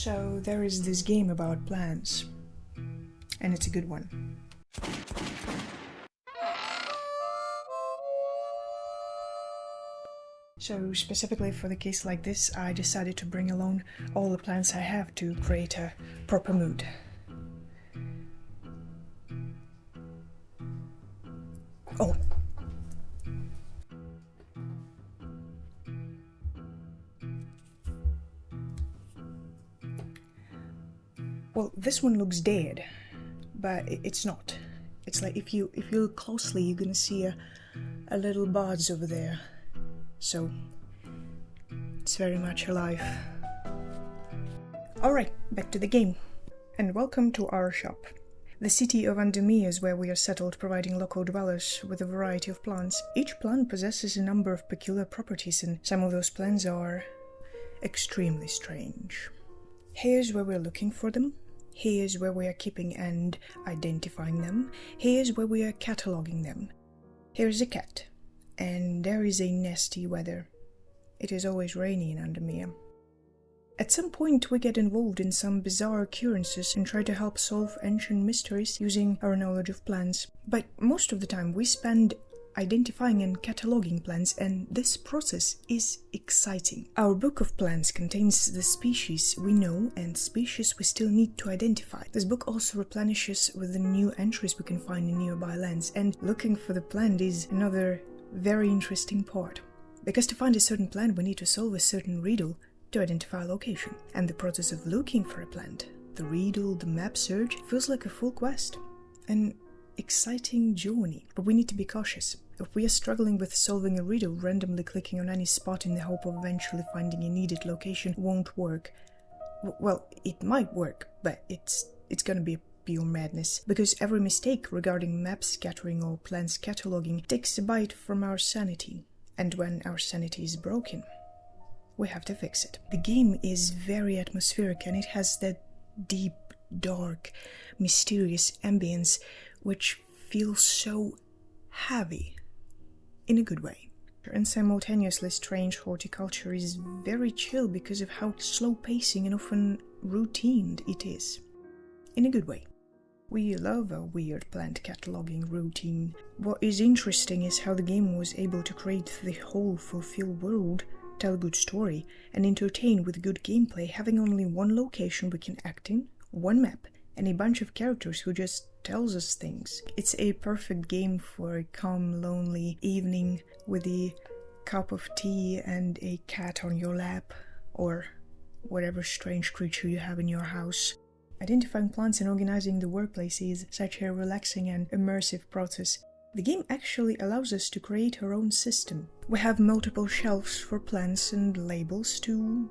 So there is this game about plants, and it's a good one. So specifically for the case like this, I decided to bring along all the plants I have to create a proper mood. Oh! Well, this one looks dead, but it's not. It's like if you look closely, you're gonna see a little buds over there. So it's very much alive. Alright, back to the game. And welcome to our shop. The city of Andumia is where we are settled, providing local dwellers with a variety of plants. Each plant possesses a number of peculiar properties, and some of those plants are extremely strange. Here's where we're looking for them. Here's where we are keeping and identifying them. Here's where we are cataloging them. Here's a cat. And there is a nasty weather. It is always rainy in Andumia. At some point we get involved in some bizarre occurrences and try to help solve ancient mysteries using our knowledge of plants. But most of the time we spend identifying and cataloging plants, and this process is exciting. Our book of plants contains the species we know and species we still need to identify. This book also replenishes with the new entries we can find in nearby lands, and looking for the plant is another very interesting part. Because to find a certain plant we need to solve a certain riddle to identify a location, and the process of looking for a plant, the riddle, the map search, feels like a full quest. An exciting journey, but we need to be cautious. If we are struggling with solving a riddle, randomly clicking on any spot in the hope of eventually finding a needed location won't work. Well, it might work, but it's gonna be pure madness, because every mistake regarding map scattering or plants cataloging takes a bite from our sanity, and when our sanity is broken, we have to fix it. The game is very atmospheric, and it has that deep, dark, mysterious ambience which feels so heavy, in a good way. And simultaneously strange horticulture is very chill because of how slow pacing and often routined it is, in a good way. We love a weird plant cataloging routine. What is interesting is how the game was able to create the whole fulfilled world, tell a good story, and entertain with good gameplay, having only one location we can act in, one map, and a bunch of characters who just tells us things. It's a perfect game for a calm, lonely evening with a cup of tea and a cat on your lap, or whatever strange creature you have in your house. Identifying plants and organizing the workplace is such a relaxing and immersive process. The game actually allows us to create our own system. We have multiple shelves for plants and labels to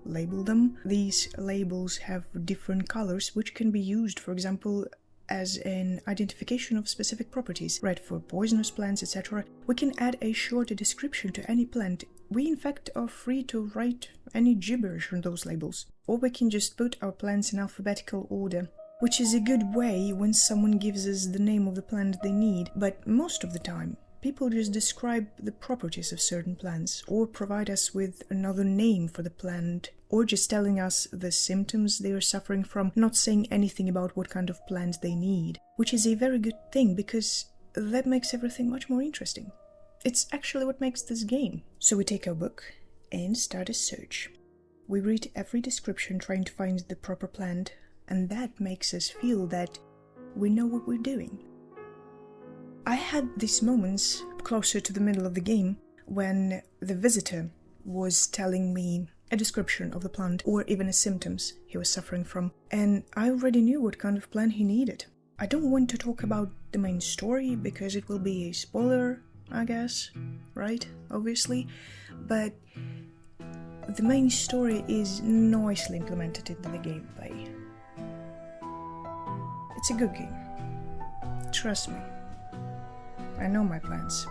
label them. These labels have different colors which can be used, for example, as an identification of specific properties. Red for poisonous plants, etc. We can add a short description to any plant. We in fact are free to write any gibberish on those labels. Or we can just put our plants in alphabetical order, which is a good way when someone gives us the name of the plant they need, but most of the time people just describe the properties of certain plants, or provide us with another name for the plant, or just telling us the symptoms they are suffering from, not saying anything about what kind of plant they need, which is a very good thing because that makes everything much more interesting. It's actually what makes this game. So we take our book and start a search. We read every description trying to find the proper plant, and that makes us feel that we know what we're doing. I had these moments closer to the middle of the game when the visitor was telling me a description of the plant or even the symptoms he was suffering from, and I already knew what kind of plant he needed. I don't want to talk about the main story because it will be a spoiler, I guess, right? Obviously, but the main story is nicely implemented into the gameplay. It's a good game. Trust me. I know my plants.